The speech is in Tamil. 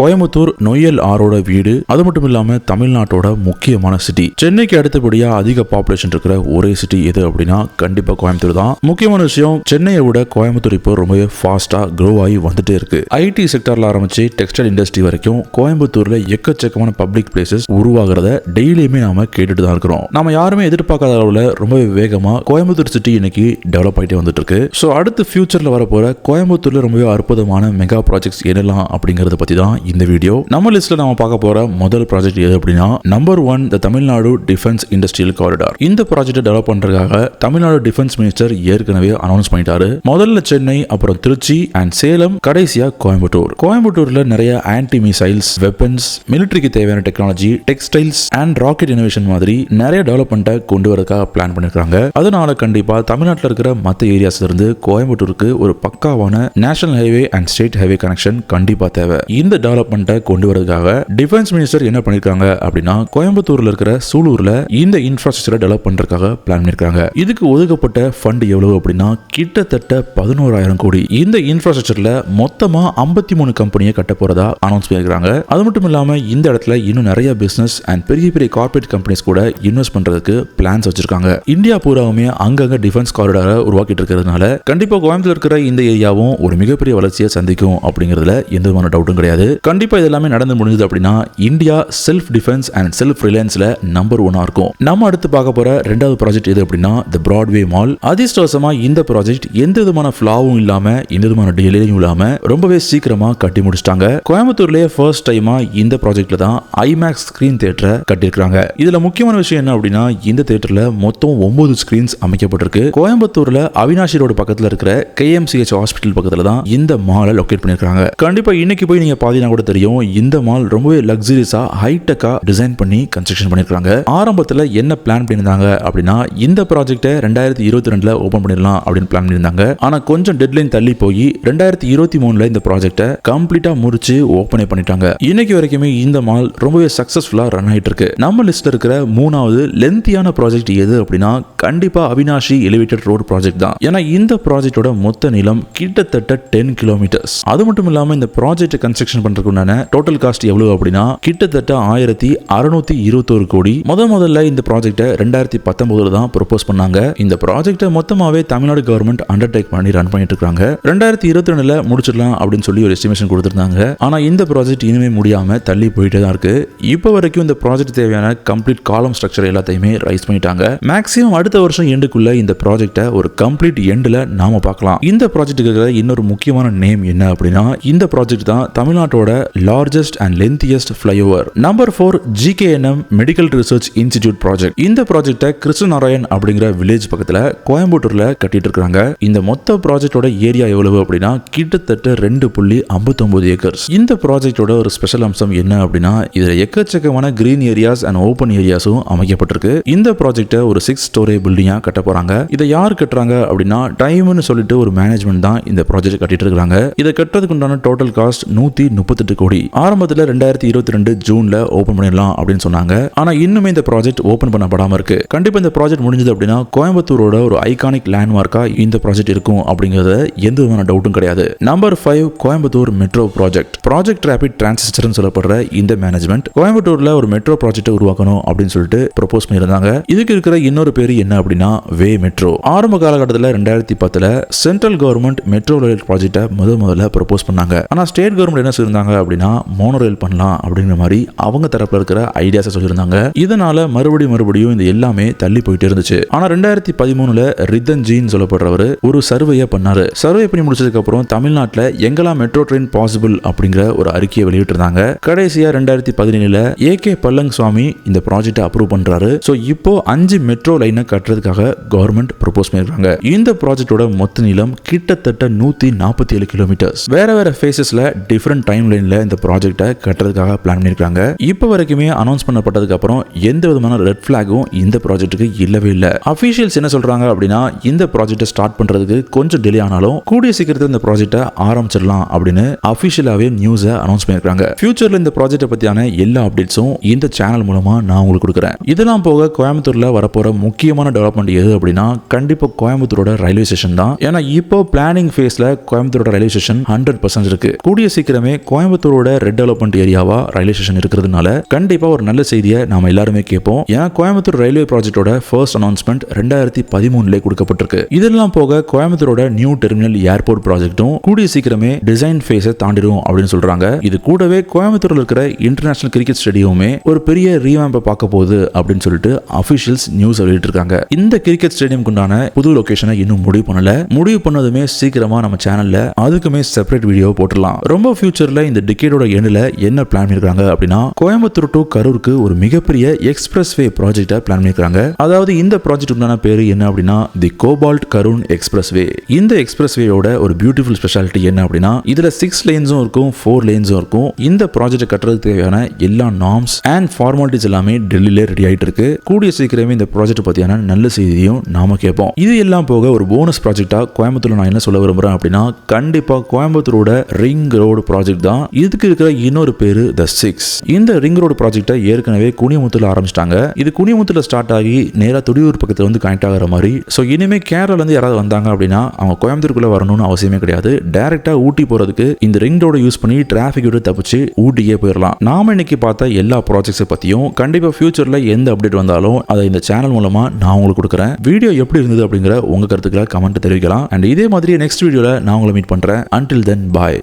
கோயம்புத்தூர் நொய்யல் ஆரோட வீடு. அது மட்டும் இல்லாம தமிழ்நாட்டோட முக்கியமான சிட்டி. சென்னைக்கு அடுத்தபடியா அதிக பாப்புலேஷன் இருக்கிற ஒரே சிட்டி எது அப்படின்னா கண்டிப்பா கோயம்புத்தூர் தான். முக்கியமான விஷயம், சென்னையை விட கோயம்புத்தூர் இப்போ ரொம்பவே ஃபாஸ்டா க்ரோ ஆகி வந்துட்டே இருக்கு. ஐடி செக்டர்ல ஆரம்பிச்சு டெக்ஸ்டைல் இண்டஸ்ட்ரி வரைக்கும் கோயம்புத்தூர்ல எக்கச்சக்கமான பப்ளிக் பிளேசஸ் உருவாகிறத டெய்லியுமே நாம கேட்டுட்டு தான் இருக்கிறோம். நம்ம யாருமே எதிர்பார்க்காத அளவுல ரொம்பவே வேகமா கோயம்புத்தூர் சிட்டி இன்னைக்கு டெவலப் ஆயிட்டே வந்துட்டு இருக்கு. ஸோ அடுத்து ஃபியூச்சர்ல வரப்போற கோயம்புத்தூர்ல ரொம்பவே அற்புதமான மெகா ப்ராஜெக்ட்ஸ் என்னெல்லாம் அப்படிங்கறத பத்தி தான் இந்த வீடியோ. நம்ம லிஸ்ட்ல நாம பார்க்க போற முதல் ப்ராஜெக்ட் எது அப்படின்னா நம்பர் 1 தி தமிழ்நாடு டிஃபென்ஸ் இண்டஸ்ட்ரியல் காரிடார். இந்த ப்ராஜெக்ட் டெவலப் பண்றதுக்காக தமிழ்நாடு டிஃபென்ஸ் மினிஸ்டர் ஏற்கனவே அனௌன்ஸ் பண்ணிட்டாரு. முதல்ல சென்னை, அப்புறம் திருச்சி அண்ட் சேலம், கடைசியா கோயம்புத்தூர். கோயம்புத்தூர்ல நிறைய ஆன்டி மிசைல்ஸ், வெப்பன்ஸ், மிலிட்டரிக்கு தேவையான technology, textiles and rocket innovation மாதிரி நிறைய டெவலப்மெண்ட்டை கொண்டு வரதுக்காக பிளான் பண்ணிருக்காங்க. அதனால கண்டிப்பா தமிழ்நாட்டில் இருக்கிற மற்ற ஏரியாஸ்ல இருந்து கோயம்புத்தூருக்கு ஒரு பக்காவான national highway and state highway connection கண்டிப்பா தேவை. இந்த டெவலப்மெண்ட்டை கொண்டு வரதுக்காக டிஃபென்ஸ் மினிஸ்டர் என்ன பண்ணிருக்காங்க அப்படின்னா கோயம்புத்தூர்ல இருக்கிற சூலூர்ல இந்த இன்ஃப்ராஸ்ட்ரக்சரை டெவலப் பண்றதுக்காக பிளான் பண்ணிருக்காங்க. இதுக்கு ஒதுக்கப்பட்ட ஃபண்ட் எவ்வளவு அப்படின்னா கிட்டத்தட்ட 11,000 கோடி. இந்த இன்ஃப்ராஸ்ட்ரக்சர்ல மொத்தமா 53 கம்பெனியை கட்ட போறதா அனௌன்ஸ் பண்ணிருக்காங்க. அது மட்டும் இல்லாம இந்த இடத்துல இன்னும் நிறைய பிசினஸ் அண்ட் பெரிய பெரிய கார்ப்பரேட் கம்பெனிஸ் கூட இன்வெஸ்ட் பண்றதுக்கு பிளான்ஸ் வச்சிருக்காங்க. இந்தியா பூராவுமே அங்கங்க டிஃபென்ஸ் காரிடாரை உருவாக்கிட்டு இருக்கிறதுனால கண்டிப்பா கோயம்புத்தூர் இருக்கிற இந்த ஏரியாவும் ஒரு மிகப்பெரிய வளர்ச்சியை சந்திக்கும் அப்படிங்கிறதுல எந்த விதமான டவுட்டும் கிடையாது. கண்டிப்பா இது எல்லாமே நடந்து முடிஞ்சது அப்படின்னா India self defence and self ரிலையன்ஸ்ல நம்பர் 1 இருக்கும். நம்ம அடுத்து பார்க்க போற ரெண்டாவது ப்ராஜெக்ட் எது அப்படின்னா தி பிராட்வே மால். அதிர்ஷ்டவசமா இந்த ப்ராஜெக்ட் எந்த விதமான ஃபிளாவும் இல்லாம எந்த விதமான டிலேயும் இல்லாம ரொம்பவே சீக்கிரமா கட்டி முடிச்சிட்டாங்க. கோயம்புத்தூர்லயே ஃபர்ஸ்ட் டைமா இந்த ப்ராஜெக்ட்ல தான் ஐமேக்ஸ் ஸ்கிரீன் தியேட்டரை கட்டியிருக்காங்க. இதுல முக்கியமான விஷயம் என்ன அப்படின்னா இந்த தியேட்டர்ல மொத்தம் 9 ஸ்கிரீன்ஸ் அமைக்கப்பட்டிருக்கு. கோயம்புத்தூர்ல அவினாஷி ரோடு பக்கத்துல இருக்கிற KMCH ஹாஸ்பிட்டல் பக்கத்துல தான் இந்த மாலை லொகேட் பண்ணிருக்காங்க. கண்டிப்பா இன்னைக்கு போய் நீங்க பாத்தீங்கன்னா கூட தெரியும் இந்த மால் ரொம்பவே லக்ஸரியஸா ஹைடெக்கா டிசைன் பண்ணி கன்ஸ்ட்ரக்ஷன் பண்ணிருக்காங்க. ஆரம்பத்துல என்ன பிளான் பண்ணிருந்தாங்க அப்படின்னா இந்த ப்ராஜெக்ட்டை 2022ல ஓபன் பண்ணிடலாம் அப்படின்னு பிளான் பண்ணிருந்தாங்க. ஆனா கொஞ்சம் டெட்லைன் தள்ளி போய் 2023ல இந்த ப்ராஜெக்ட்டை கம்ப்ளீட்டா முடிச்சு ஓபன் பண்ணிட்டாங்க. இன்னைக்கு வரைக்குமே இந்த மால் ரொம்பவே சக்சஸ்ஃபுல்லா ரன் ஆயிட்டு இருக்கு. நம்ம லிஸ்ட்ல இருக்கிற மூணாவது லென்த்தியான ப்ராஜெக்ட் எது அப்படின்னா கண்டிப்பா அவினாஷி எலிவேட்டட் ரோடு ப்ராஜெக்ட் தான். ஏன்னா இந்த ப்ராஜெக்டோட மொத்த நீளம் கிட்டத்தட்ட 10 கிலோமீட்டர்ஸ். அது மட்டும் இல்லாம இந்த ப்ராஜெக்ட் கன்ஸ்ட்ரக்ஷன் பண்றதுக்கு உண்டான டோட்டல் காஸ்ட் எவ்வளவு அப்படின்னா கிட்டத்தட்ட 1621 கோடி. முதல்ல இந்த ப்ராஜெக்ட்டை 2019ல தான் ப்ரோபோஸ் பண்ணாங்க. இந்த ப்ராஜெக்ட்டை மொத்தமாவே தமிழ்நாடு கவர்மெண்ட் அண்டர்டேக் பண்ணி ரன் பண்ணிட்டு இருக்காங்க. 2022ல முடிச்சிடலாம் அப்படின்னு சொல்லி ஒரு எஸ்டிமேஷன் கொடுத்திருந்தாங்க. ஆனா இந்த ப்ராஜெக்ட் இனிமே முடியாம தள்ளி போயிட்டே தான் இருக்கு. இப்போ வரைக்கும் இந்த ப்ராஜெக்ட் தேவையான கம்ப்ளீட் காலம் ஸ்ட்ரக்சர் எல்லாத்தையுமே ரைஸ் பண்ணிட்டாங்க. மேக்ஸிமம் அடுத்த வருஷம் எண்டுக்குள்ள இந்த ப்ராஜெக்ட்டை ஒரு கம்ப்ளீட் எண்ட்ல நாம பார்க்கலாம். இந்த ப்ராஜெக்ட்டுக்கு இருக்கிற இன்னொரு முக்கியமான நேம் என்ன அப்படின்னா இந்த ப்ராஜெக்ட் தான் தமிழ்நாட்டோட largest and lengthiest flyover. Number 4 GKNM medical research institute project. இந்த ப்ராஜெக்ட்டை கிருஷ்ணநாராயண் அப்படிங்கிற வில்லேஜ் பக்கத்துல கோயம்புத்தூர்ல கட்டிட்டு இருக்காங்க. இந்த மொத்த ப்ராஜெக்டோட ஏரியா எவ்வளவு அப்படின்னா கிட்டத்தட்ட 2.59 ஏக்கர்ஸ். இந்த ப்ராஜெக்டோட ஒரு ஸ்பெஷல் அம்சம் என்ன அப்படின்னா இதுல எக்கச்சக்கமான கிரீன் ஏரியாஸ் அண்ட் ஓபன் ஏரியாஸும் அமைக்கப்பட்டிருக்கு. இந்த ப்ராஜெக்ட்டை ஒரு 6 ஸ்டோரி பில்டிங்கா கட்ட போறாங்க. இதை யார் கட்டுறாங்க அப்படின்னா டைம்னு சொல்லிட்டு ஒரு மேனேஜ்மெண்ட் தான் இந்த ப்ராஜெக்ட் கட்டிட்டு இருக்காங்க. இதை கட்டுறதுக்கு உண்டான டோட்டல் காஸ்ட் 138 கோடி. ஆரம்பத்துல 2022 ஜூன்ல ஓபன் பண்ணிடலாம் அப்படின்னு சொன்னாங்க. ஆனா இன்னுமே இந்த ப்ராஜெக்ட் ஓபன் பண்ணப்படாம இருக்கு. கண்டிப்பா இந்த ப்ராஜெக்ட் முடிஞ்சது அப்படின்னா கோயம்புத்தூரோட ஒரு ஐகானிக் லேண்ட்மார்க்கா இந்த ப்ராஜெக்ட் இருக்கும் அப்படிங்கறது எந்த விதமான டவுட்டும் கிடையாது. Number 5 Coimbatore metro project. Project rapid டிரான்சிஸ்டர்னு சொல்லப்படுற இந்த மேனேஜ்மெண்ட் கோயம்புத்தூர்ல ஒரு மெட்ரோ ப்ராஜெக்ட் உருவாக்கணும் அப்படின்னு சொல்லிட்டு ப்ரோபோஸ் பண்ணியிருந்தாங்க. இதுக்கு இருக்கிற இன்னொரு பேர் என்ன அப்படின்னா வே மெட்ரோ. ஆரம்ப காலகட்டத்தில் 2010ல சென்ட்ரல் கவர்மெண்ட் மெட்ரோ ரயில் ப்ராஜெக்ட்டை முதல்ல ப்ரோபோஸ் பண்ணாங்க. ஆனா ஸ்டேட் கவர்மெண்ட் என்ன சொல்லியிருந்தாங்க அப்படின்னா மோனோ ரயில் பண்ணலாம் அப்படிங்கிற மாதிரி அவங்க தரப்புல இருக்கிற ஐடியாஸை சொல்லியிருந்தாங்க. இதனால மறுபடியும் இந்த எல்லாமே தள்ளி போயிட்டு இருந்துச்சு. ஆனா 2013ல ரித்தன்ஜின்னு சொல்லப்படுறவர் ஒரு சர்வேயை பண்ணாரு. சர்வே பண்ணி முடிச்சதுக்கு அப்புறம் தமிழ்நாட்டில் எங்கெல்லாம் மெட்ரோ ட்ரெயின் பாசிபிள் அப்படிங்கிற ஒரு அறிக்கையை வெளியிட்டிருந்தாங்க. கடைசியா 2017ல AK பழனிசாமி இந்த ப்ராஜெக்ட்டை அப்ரூவ் பண்றாரு. சோ இப்போ 5 மெட்ரோ லைனை கட்டுறதுக்காக கவர்மெண்ட் ப்ரோபோஸ் பண்ணிருக்காங்க. இந்த ப்ராஜெக்டோட மொத்த நீளம் கிட்டத்தட்ட 147 கிலோமீட்டர்ஸ். வேற ஃபேசஸ்ல டிஃபரண்ட் டைம் லைன்ல இந்த ப்ராஜெக்ட்டை கட்டுறதுக்காக பிளான் பண்ணிருக்காங்க. இப்போ வரைக்குமே அனௌன்ஸ் பண்ணப்பட்டதுக்கு அப்புறம் எந்த விதமான ரெட் பிளாகும் இந்த ப்ராஜெக்ட்டுக்கு இல்லவே இல்ல. அபிஷியல்ஸ் என்ன சொல்றாங்க அப்படின்னா இந்த ப்ராஜெக்ட்டை ஸ்டார்ட் பண்றதுக்கு கொஞ்சம் டிலே ஆனாலும் கூடிய சீக்கிரத்தில் இந்த ப்ராஜெக்ட்டை ஆரம்பிச்சிடலாம் அப்படின்னு அபிஷியலாவே நியூஸை அனௌன்ஸ் பண்ணிருக்காங்க. ஃபியூச்சர்ல இந்த ப்ராஜெக்ட்டை பத்தியான எல்லா அப்டேட்ஸும் இந்த சேனல் மூலமா நான் உங்களுக்கு கொடுக்குறேன். இதெல்லாம் போக கோயம்புத்தூர்ல வரப்போற முக்கியமான டெவலப்மெண்ட் எது அப்படின்னா கண்டிப்பா கோயம்புத்தூரோட ரயில்வே ஸ்டேஷன் தான். ஏன்னா இப்போ பிளானிங் ஃபேஸ்ல கோயம்புத்தூரோட ரயில்வே ஸ்டேஷன் 100% இருக்கு. கூடிய சீக்கிரமே கோயம்புத்தூர் கோயம்புத்தூரோட ரெட் டெவலப்மெண்ட் ஏரியாவா ரயில்வே ஸ்டேஷன் இருக்கிறதுனால கண்டிப்பா ஒரு நல்ல செய்தியை நாம எல்லாருமே கேட்போம். ஏன்னா கோயம்புத்தூர் ரயில்வே ப்ராஜெக்டோட ஃபர்ஸ்ட் அனௌன்ஸ்மெண்ட் 2013 கொடுக்கப்பட்டிருக்கு. இதெல்லாம் போக கோயம்புத்தூரோட நியூ டெர்மினல் ஏர்போர்ட் ப்ராஜெக்ட்டும் கூடிய சீக்கிரமே டிசைன் ஃபேஸை தாண்டிடும் அப்படின்னு சொல்றாங்க. இது கூடவே கோயம்புத்தூர்ல இருக்கிற இன்டர்நேஷனல் கிரிக்கெட் ஸ்டேடியமே ஒரு பெரிய ரீவாம்பை பார்க்க போகுது அப்படின்னு சொல்லிட்டு அபிஷியல்ஸ் நியூஸ் வெளியிட்டிருக்காங்க. இந்த கிரிக்கெட் ஸ்டேடியம்க்கு உண்டான புது லொகேஷனை இன்னும் முடிவு பண்ணல. முடிவு பண்ணதுமே சீக்கிரமா நம்ம சேனல்ல அதுக்குமே செப்பரேட் வீடியோ போட்டுடலாம். ரொம்ப ஃபியூச்சர்ல இந்த டிகேடோட எண்ட்ல என்ன பிளான் பண்ணிருக்காங்க அப்படின்னா கோயம்புத்தூர் டு கரூருக்கு ஒரு மிகப்பெரிய எக்ஸ்பிரஸ் வே ப்ராஜெக்ட்டை பிளான் பண்ணிருக்காங்க. அதாவது இந்த ப்ராஜெக்ட் உண்டான பேரு என்ன அப்படின்னா தி கோபால்ட் கரூன் எக்ஸ்பிரஸ் வே. இந்த எக்ஸ்பிரஸ் வேயோட ஒரு பியூட்டிஃபுல் ஸ்பெஷாலிட்டி என்ன அப்படின்னா இதுல 6 லேன்ஸும் இருக்கும், 4 லேன்ஸும் இருக்கும். இந்த ப்ராஜெக்ட் கட்டுறதுக்கு தேவையான எல்லா நார்ம்ஸ் அண்ட் ஃபார்மாலிட்டிஸ் எல்லாமே டெல்லியில ரெடி ஆயிட்டு இருக்கு. கூடிய சீக்கிரமே இந்த ப்ராஜெக்ட் பத்தியான நல்ல செய்தியும் நாம கேட்போம். இது எல்லாம் போக ஒரு போனஸ் ப்ராஜெக்டா கோயம்புத்தூர்ல நான் என்ன சொல்ல விரும்புறேன் அப்படின்னா கண்டிப்பா கோயம்புத்தூரோட ரிங் ரோடு ப்ராஜெக்ட் தான். இதுக்கு இருக்கிற இன்னொரு பேரு தி 6. இந்த ரிங் ரோடு ப்ராஜெக்ட்டை ஏற்கனவே குனியமுத்துல ஆரம்பிச்சிட்டாங்க. இது குனியமுத்துல ஸ்டார்ட் ஆகி நேரா துடியூர் பக்கத்துல வந்து கனெக்ட் ஆகிற மாதிரி. ஸோ இனிமே கேரளால இருந்து யாராவது வந்தாங்க அப்படின்னா அவங்க கோயம்புத்தூருக்குள்ள வரணும்னு அவசியமே கிடையாது. டைரக்டா ஊட்டி போறதுக்கு இந்த ரிங் ரோட யூஸ் பண்ணி டிராபிக் விட்டு தப்பிச்சு ஊட்டியே போயிடலாம். நாம இன்னைக்கு பார்த்த எல்லா ப்ராஜெக்ட்ஸை பத்தியும் கண்டிப்பா ஃபியூச்சர்ல எந்த அப்டேட் வந்தாலும் அதை இந்த சேனல் மூலமா நான் உங்களுக்கு கொடுக்குறேன். வீடியோ எப்படி இருந்தது அப்படிங்கிற உங்க கருத்துக்களை கமெண்ட் தெரிவிக்கலாம். அண்ட் இதே மாதிரி நெக்ஸ்ட் வீடியோல நான் உங்களை மீட் பண்றேன். Until then, bye.